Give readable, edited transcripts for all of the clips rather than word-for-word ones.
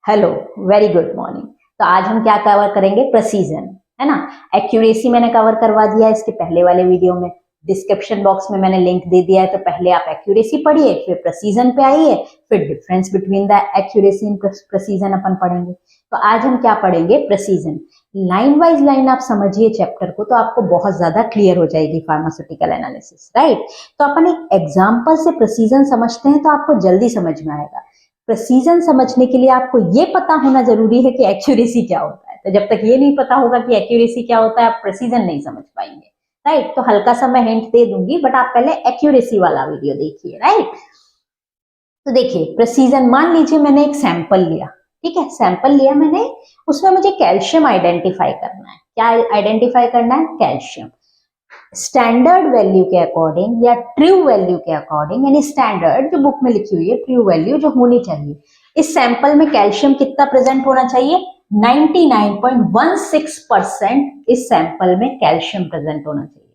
Hello, very good morning. तो आज हम क्या कवर करेंगे? प्रेसीजन, है ना। एक्यूरेसी मैंने कवर करवा दिया इसके पहले वाले वीडियो में। डिस्क्रिप्शन बॉक्स में मैंने लिंक दे दिया है, तो पहले आप एक्यूरेसी पढ़िए, फिर प्रेसीजन पे आइए, फिर difference between the accuracy and precision अपन पढ़ेंगे। तो आज हम क्या पढ़ेंगे? प्रेसीजन। लाइन वाइज लाइन आप समझिए चैप्टर को, तो आपको बहुत ज्यादा क्लियर हो जाएगी फार्मास्यूटिकल एनालिसिस, राइट। तो अपन एक एग्जाम्पल से प्रेसीजन समझते हैं, तो आपको जल्दी समझ में आएगा। प्रेसीजन समझने के लिए आपको ये पता होना जरूरी है कि एक्यूरेसी क्या होता है। तो जब तक ये नहीं पता होगा कि एक्यूरेसी क्या होता है, आप प्रेसीजन नहीं समझ पाएंगे, राइट। तो हल्का सा मैं हिंट दे दूंगी, बट आप पहले एक्यूरेसी वाला वीडियो देखिए, राइट। तो देखिए प्रेसीजन, मान लीजिए मैंने एक सैंपल लिया, ठीक है, सैंपल लिया मैंने, उसमें मुझे कैल्शियम आइडेंटिफाई करना है। क्या आइडेंटिफाई करना है? कैल्शियम। स्टैंडर्ड वैल्यू के अकॉर्डिंग या ट्रू वैल्यू के अकॉर्डिंग, यानी स्टैंडर्ड जो बुक में लिखी हुई है, ट्रू वैल्यू जो होनी चाहिए, इस सैंपल में कैल्शियम कितना प्रेजेंट होना चाहिए? 99.16% इस सैंपल में कैल्शियम प्रेजेंट होना चाहिए,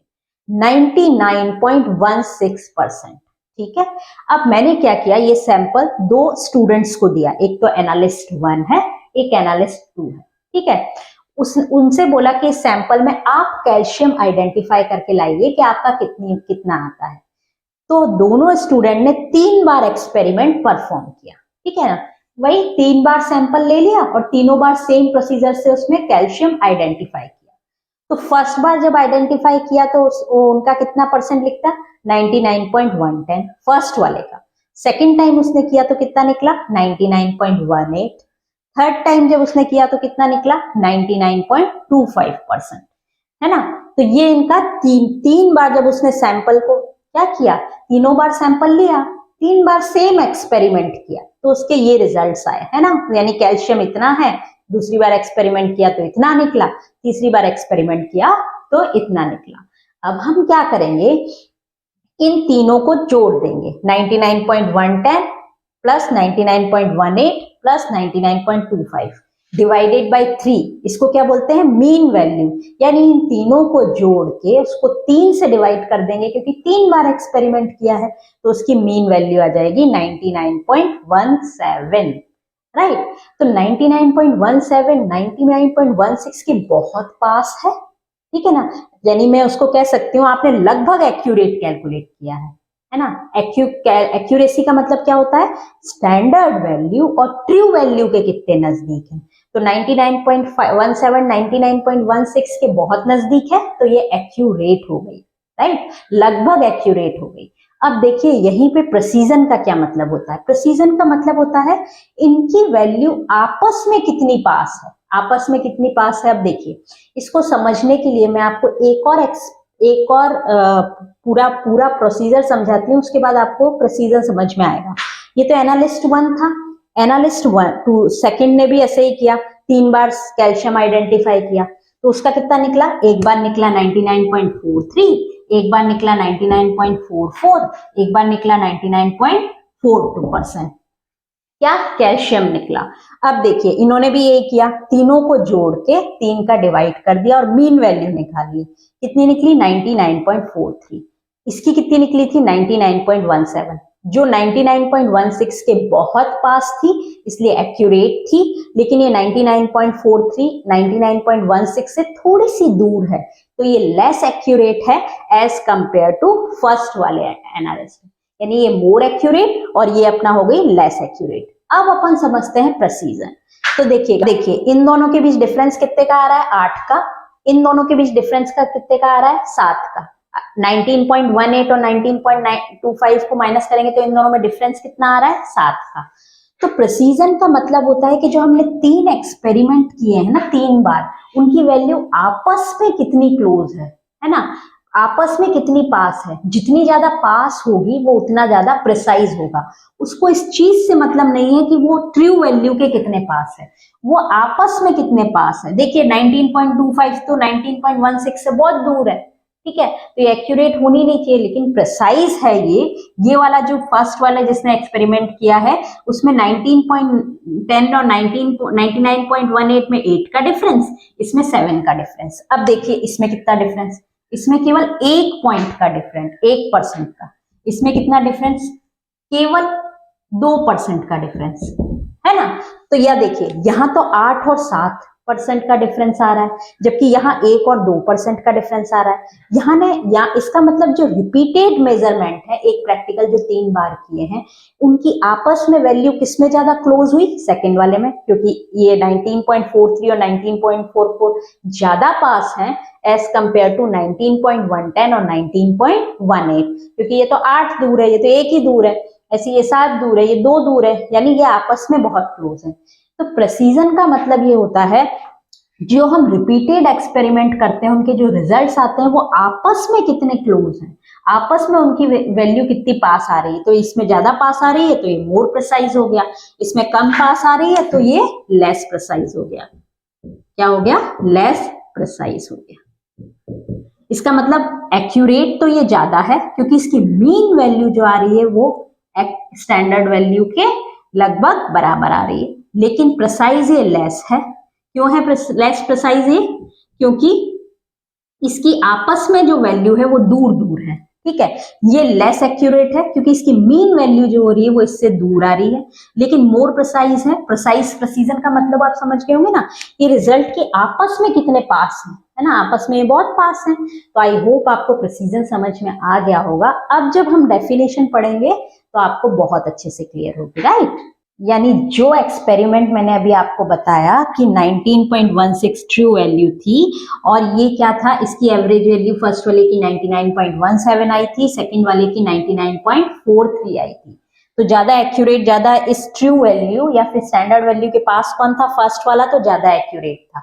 99.16%, ठीक है। अब मैंने क्या किया, ये सैंपल दो स्टूडेंट्स को दिया, एक तो एनालिस्ट 1 है, एक एनालिस्ट 2 है, ठीक है। उनसे बोला कि इस सैंपल में आप कैल्शियम आइडेंटिफाई करके लाइए कि आपका कितना आता है। तो दोनों स्टूडेंट ने 3 बार एक्सपेरिमेंट परफॉर्म किया, ठीक है ना। वही 3 बार सैंपल ले लिया और तीनों बार सेम प्रोसीजर से उसमें कैल्शियम आइडेंटिफाई किया। तो फर्स्ट बार जब आइडेंटिफाई किया तो उनका कितना परसेंट लिखता? 99.110 फर्स्ट वाले का। सेकेंड टाइम उसने किया तो कितना निकला? 99.18। थर्ड टाइम जब उसने किया तो कितना निकला? 99.25%, है ना। तो ये इनका तीन बार जब उसने सैंपल को क्या किया, तीनों बार सैंपल लिया, 3 बार सेम एक्सपेरिमेंट किया, तो उसके ये रिजल्ट्स आए, है ना। यानी कैल्शियम इतना है, दूसरी बार एक्सपेरिमेंट किया तो इतना निकला, तीसरी बार एक्सपेरिमेंट किया तो इतना निकला। अब हम क्या करेंगे, इन तीनों को जोड़ देंगे, 99.110 प्लस 99.18 प्लस 99.25 डिवाइडेड बाय 3, इसको क्या बोलते हैं? Mean value. यानी इन तीनों को जोड़ के उसको 3 से डिवाइड कर देंगे, क्योंकि 3 बार एक्सपेरिमेंट किया है, तो उसकी मीन वैल्यू आ जाएगी 99.17, राइट। तो 99.17 99.16 के बहुत पास है, ठीक है ना। यानी मैं उसको कह सकती हूँ आपने लगभग एक्यूरेट कैलकुलेट किया है ना। एक्यूरेसी का मतलब क्या होता है? स्टैंडर्ड वैल्यू और ट्रू वैल्यू के कितने नजदीक है। तो 99.17 99.16 के बहुत नजदीक है, तो ये एक्यूरेट हो गई, राइट, लगभग एक्यूरेट हो गई। अब देखिए यहीं पे प्रेसीजन का क्या मतलब होता है? प्रेसीजन का मतलब होता है इनकी वैल्यू आपस में कितनी पास है, आपस में कितनी पास है। अब देखिए इसको समझने के लिए मैं आपको एक और पूरा प्रोसीजर समझाती हूँ, उसके बाद आपको प्रोसीजर समझ में आएगा। ये तो एनालिस्ट 1 था, एनालिस्ट 2 सेकंड ने भी ऐसे ही किया, 3 बार कैल्शियम आइडेंटिफाई किया, तो उसका कितना निकला? एक बार निकला 99.43, एक बार निकला 99.44, एक बार निकला 99.42%, क्या? कैल्शियम निकला। अब देखिए इन्होंने भी यही किया, तीनों को जोड़ के 3 का डिवाइड कर दिया और मीन वैल्यू निकाल ली। कितनी निकली? 99.43। इसकी कितनी निकली थी? 99.17, जो 99.16 के बहुत पास थी, इसलिए एक्यूरेट थी। लेकिन ये 99.43 99.16 से थोड़ी सी दूर है, तो ये लेस एक्यूरेट है एज कंपेयर टू फर्स्ट वाले एनालिस्ट, यानी ये मोर एक्यूरेट और ये अपना हो गई लेस एक्यूरेट। अब अपन समझते हैं प्रेसीजन। तो देखिए इन दोनों के बीच डिफरेंस कितने का आ रहा है? 8 का। इन दोनों के बीच डिफरेंस का कितने का आ रहा है? 7 का। 19.18 और 19.25 को माइनस करेंगे तो इन दोनों में डिफरेंस कितना आ रहा है? 7 का। तो प्रेसीजन का मतलब होता है कि जो हमने 3 एक्सपेरिमेंट किए हैं ना, 3 बार, उनकी वैल्यू आपस में कितनी क्लोज है ना, आपस में कितनी पास है। जितनी ज्यादा पास होगी वो उतना ज्यादा प्रिसाइज होगा। उसको इस चीज से मतलब नहीं है कि वो ट्रू वैल्यू के कितने पास है, वो आपस में कितने पास है। देखिए 19.25 तो 19.16 से बहुत दूर है, ठीक है, तो ये एक्यूरेट होनी नहीं चाहिए, लेकिन प्रिसाइज है ये वाला जो फर्स्ट वाला जिसने एक्सपेरिमेंट किया है, उसमें 19.10 और 99.18 में 8 का डिफरेंस, इसमें 7 का डिफरेंस। अब देखिए इसमें कितना डिफरेंस, इसमें केवल 1 पॉइंट का डिफरेंस, 1% का। इसमें कितना डिफरेंस? केवल 2% का डिफरेंस, है ना। तो यह देखिए यहाँ तो 8 और 7% का डिफरेंस आ रहा है, जबकि यहाँ 1 और 2% का डिफरेंस आ रहा है। यहाँ ने या इसका मतलब जो रिपीटेड मेजरमेंट है, एक प्रैक्टिकल जो 3 बार किए हैं, उनकी आपस में वैल्यू किसमें ज्यादा क्लोज हुई? सेकंड वाले में, क्योंकि ये 19.43 और 19.44 ज्यादा पास हैं एज कंपेयर टू 19.110 और 19.18, क्योंकि ये तो 8 दूर है, ये तो 1 ही दूर है, ऐसे ये 7 दूर है, ये 2 दूर है, यानी ये आपस में बहुत क्लोज है। तो प्रेसिजन का मतलब ये होता है जो हम रिपीटेड एक्सपेरिमेंट करते हैं उनके जो रिजल्ट्स आते हैं वो आपस में कितने क्लोज हैं, आपस में उनकी वैल्यू कितनी पास आ रही है। तो इसमें ज्यादा पास आ रही है तो ये मोर प्रिसाइज हो गया, इसमें कम पास आ रही है तो ये लेस प्रिसाइज हो गया। क्या हो गया? लेस प्रिसाइज हो गया। इसका मतलब एक्यूरेट तो ये ज्यादा है क्योंकि इसकी मीन वैल्यू जो आ रही है वो स्टैंडर्ड वैल्यू के लगभग बराबर आ रही है, लेकिन प्रिसाइज ये लेस है। क्यों है लेस प्रिसाइज ये? क्योंकि इसकी आपस में जो वैल्यू है वो दूर दूर है, ठीक है। ये लेस एक्यूरेट है क्योंकि इसकी मीन वैल्यू जो हो रही है वो इससे दूर आ रही है, लेकिन मोर प्रिसाइज है। प्रिसाइज प्रेसिजन का मतलब आप समझ गए होंगे ना, ये रिजल्ट के आपस में कितने पास है ना, आपस में बहुत पास है। तो आई होप आपको प्रेसिजन समझ में आ गया होगा। अब जब हम डेफिनेशन पढ़ेंगे तो आपको बहुत अच्छे से क्लियर होगी, राइट। यानी जो एक्सपेरिमेंट मैंने अभी आपको बताया कि 19.16 ट्रू वैल्यू थी और ये क्या था, इसकी एवरेज वैल्यू फर्स्ट वाले की 99.17 आई थी, सेकंड वाले की 99.43 आई थी। तो ज्यादा एक्यूरेट, ज्यादा इस ट्रू वैल्यू या फिर स्टैंडर्ड वैल्यू के पास कौन था? फर्स्ट वाला तो ज्यादा एक्यूरेट था,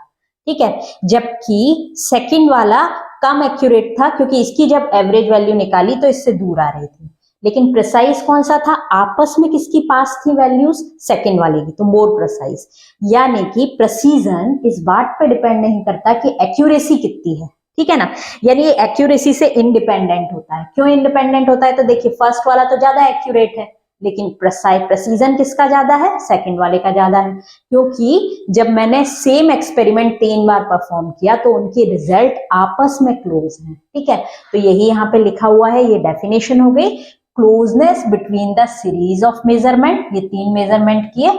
ठीक है, जबकि सेकंड वाला कम एक्यूरेट था क्योंकि इसकी जब एवरेज वैल्यू निकाली तो इससे दूर आ रही थी। लेकिन प्रिसाइज कौन सा था? आपस में किसकी पास थी वैल्यूज? सेकंड वाले की, तो मोर प्रिसाइज। यानी कि प्रेसिजन इस बात पे डिपेंड नहीं करता कि एक्यूरेसी कितनी है, ठीक है ना, यानी ये एक्यूरेसी से इंडिपेंडेंट होता है। क्यों इंडिपेंडेंट होता है? तो देखिए फर्स्ट वाला तो ज्यादा एक्यूरेट है, लेकिन प्रेसिजन किसका ज्यादा है? सेकंड वाले का ज्यादा है, क्योंकि जब मैंने सेम एक्सपेरिमेंट 3 बार परफॉर्म किया तो उनके रिजल्ट आपस में क्लोज हैं, ठीक है। तो यही यहाँ पे लिखा हुआ है, ये डेफिनेशन हो गई। Closeness between the series of measurement, ये 3 मेजरमेंट किए,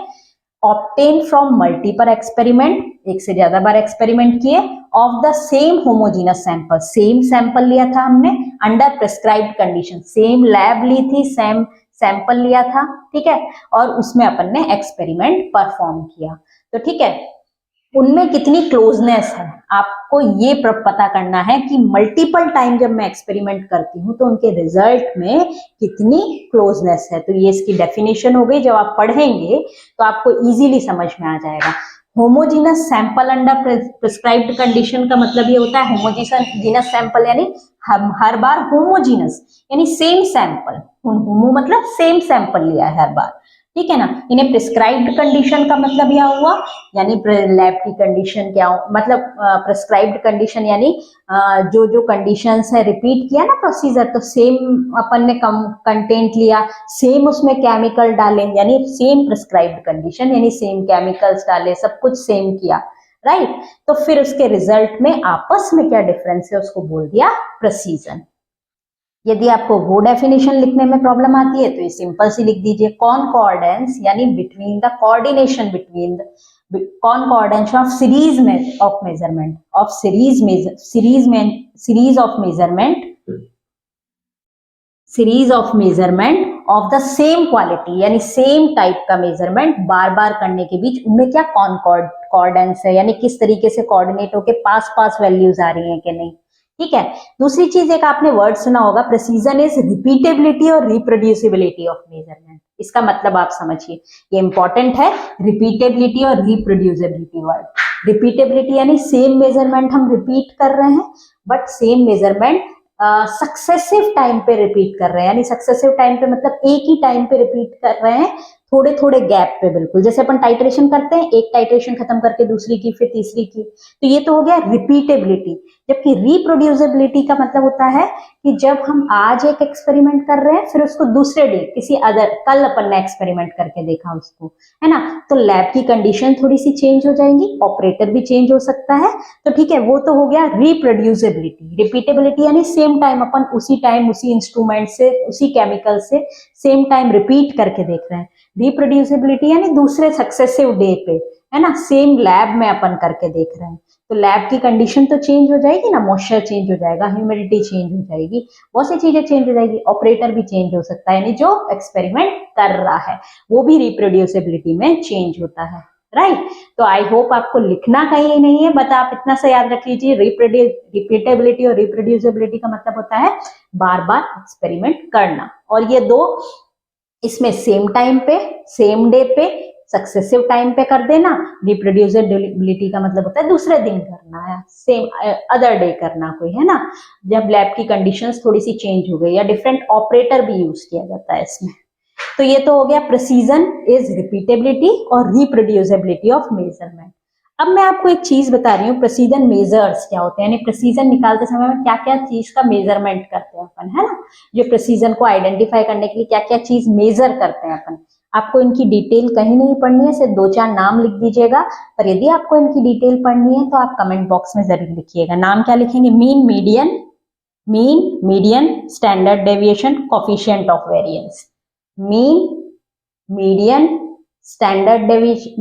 ऑब्टेन फ्रॉम मल्टीपल एक्सपेरिमेंट, एक से ज्यादा बार एक्सपेरिमेंट किए, of the same homogeneous sample, same sample लिया था हमने under prescribed condition, same lab ली थी, सेम सैंपल लिया था, ठीक है, और उसमें अपन ने एक्सपेरिमेंट परफॉर्म किया। तो ठीक है, उनमें कितनी क्लोजनेस है आपको ये पता करना है कि मल्टीपल टाइम जब मैं एक्सपेरिमेंट करती हूँ तो उनके रिजल्ट में कितनी क्लोजनेस है। तो ये इसकी डेफिनेशन हो गई। जब आप पढ़ेंगे तो आपको इजीली समझ में आ जाएगा। Homogeneous sample under prescribed condition का मतलब ये होता है, होमोजीनस सैंपल यानी हम हर बार होमोजीनस यानी सेम सैंपल, होमो मतलब सेम सैंपल लिया है हर बार, ठीक है ना। इन्हें प्रिस्क्राइब्ड कंडीशन का मतलब यह हुआ, यानी लैब की कंडीशन क्या मतलब प्रिस्क्राइब्ड कंडीशन यानी जो जो कंडीशंस है रिपीट किया ना प्रोसीजर, तो सेम अपन ने कंटेंट लिया, सेम उसमें केमिकल डाले, यानी सेम प्रिस्क्राइब्ड कंडीशन यानी सेम केमिकल्स डाले, सब कुछ सेम किया, राइट। तो फिर उसके रिजल्ट में आपस में क्या डिफरेंस है उसको बोल दिया प्रेसिजन। यदि आपको वो डेफिनेशन लिखने में प्रॉब्लम आती है तो ये सिंपल सी लिख दीजिए, कॉनकॉर्डेंस यानी between the coordination between the concordance of series में of measurement of series of measurement of the same quality यानी सेम टाइप का मेजरमेंट बार बार करने के बीच उनमें क्या कॉर्डेंस है, यानी किस तरीके से कोऑर्डिनेट होके पास पास वैल्यूज आ रही हैं कि नहीं, ठीक है। दूसरी चीज एक आपने वर्ड सुना होगा, प्रेसिजन इज रिपीटेबिलिटी और रिप्रोड्यूसिबिलिटी ऑफ मेजरमेंट। इसका मतलब आप समझिए, ये इंपॉर्टेंट है, रिपीटेबिलिटी और रिप्रोड्यूसिबिलिटी वर्ड। रिपीटेबिलिटी यानी सेम मेजरमेंट हम रिपीट कर रहे हैं, but same measurement successive time पे रिपीट कर रहे हैं, यानी सक्सेसिव टाइम पे मतलब एक ही टाइम पे रिपीट कर रहे हैं, थोड़े थोड़े गैप पे, बिल्कुल जैसे अपन टाइट्रेशन करते हैं, एक टाइट्रेशन खत्म करके दूसरी की फिर तीसरी की, तो ये तो हो गया रिपीटेबिलिटी। जबकि रिप्रोड्यूसिबिलिटी का मतलब होता है कि जब हम आज एक एक्सपेरिमेंट कर रहे हैं फिर उसको दूसरे डे किसी अदर, कल अपन ने एक्सपेरिमेंट करके देखा उसको, है ना, तो लैब की कंडीशन थोड़ी सी चेंज हो जाएंगी, ऑपरेटर भी चेंज हो सकता है। तो ठीक है, वो तो हो गया रिप्रोड्यूसिबिलिटी। रिपीटेबिलिटी यानी सेम टाइम अपन उसी टाइम उसी इंस्ट्रूमेंट से उसी केमिकल से सेम टाइम रिपीट करके देख रहे हैं। रिप्रोड्यूसिबिलिटी यानी दूसरे सक्सेसिव डे पे, है ना, सेम लैब में अपन करके देख रहे हैं। तो लैब की कंडीशन तो चेंज हो जाएगी ना, मॉइस्चर चेंज हो जाएगा, ह्यूमिडिटी चेंज हो जाएगी, बहुत सी चीजें चेंज हो जाएगी, ऑपरेटर भी चेंज हो सकता है, यानी जो एक्सपेरिमेंट कर रहा है वो भी रिप्रोड्यूसिबिलिटी में चेंज होता है, राइट। तो आई होप आपको लिखना कहीं नहीं है, बट आप इतना सा याद रख लीजिए, रिपीटेबिलिटी और रिप्रोड्यूसिबिलिटी का मतलब होता है बार बार एक्सपेरिमेंट करना। और ये दो, इसमें सेम टाइम पे सेम डे पे सक्सेसिव टाइम पे कर देना। रिप्रोड्यूसिबिलिटी का मतलब होता है दूसरे दिन करना है, सेम अदर डे करना कोई, है ना, जब लैब की कंडीशंस थोड़ी सी चेंज हो गई या डिफरेंट ऑपरेटर भी यूज किया जाता है इसमें। तो ये तो हो गया प्रिसीजन इज रिपीटेबिलिटी और रिप्रोड्यूसिबिलिटी ऑफ मेजरमेंट। अब मैं आपको एक चीज बता रही हूँ, प्रिसीजन मेजर्स क्या होते हैं, यानी प्रिसीजन निकालते समय में क्या क्या चीज का मेजरमेंट करते हैं अपन, है ना, जो प्रिसीजन को आइडेंटिफाई करने के लिए क्या क्या चीज मेजर करते हैं अपन। आपको इनकी डिटेल कहीं नहीं पढ़नी है, सिर्फ 2-4 नाम लिख दीजिएगा, पर यदि आपको इनकी डिटेल पढ़नी है तो आप कमेंट बॉक्स में जरूर लिखिएगा। नाम क्या लिखेंगे? Mean median standard deviation coefficient of variance. Mean median standard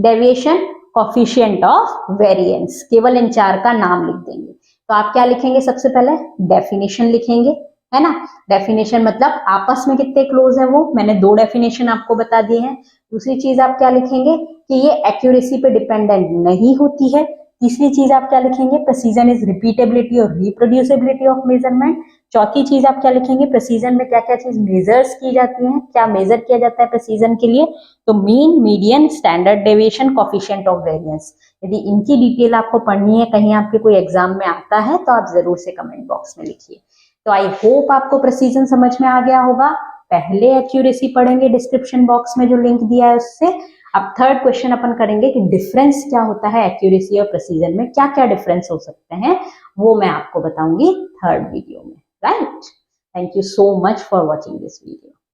deviation coefficient of variance, केवल इन 4 का नाम लिख देंगे। तो आप क्या लिखेंगे? सबसे पहले डेफिनेशन लिखेंगे, है ना। डेफिनेशन मतलब आपस में कितने क्लोज है वो, मैंने 2 डेफिनेशन आपको बता दिए हैं। दूसरी चीज आप क्या लिखेंगे कि ये एक्यूरेसी पे डिपेंडेंट नहीं होती है। तीसरी चीज आप क्या लिखेंगे? प्रिसीजन इज रिपीटेबिलिटी और रिप्रोड्यूसिबिलिटी ऑफ मेजरमेंट। चौथी चीज आप क्या लिखेंगे? प्रिसीजन में क्या क्या चीज मेजर्स की जाती हैं, क्या मेजर किया जाता है प्रिसीजन के लिए, तो mean, median, standard deviation, coefficient of variance. यदि इनकी डिटेल आपको पढ़नी है, कहीं आपके कोई एग्जाम में आता है, तो आप जरूर से कमेंट बॉक्स में लिखिए। तो आई होप आपको प्रिसीजन समझ में आ गया होगा। पहले एक्यूरेसी पढ़ेंगे डिस्क्रिप्शन बॉक्स में जो लिंक दिया है उससे। अब थर्ड क्वेश्चन अपन करेंगे कि डिफरेंस क्या होता है एक्यूरेसी और प्रिसीजन में, क्या क्या डिफरेंस हो सकते हैं, वो मैं आपको बताऊंगी थर्ड वीडियो में, right. Thank you so much for watching this video.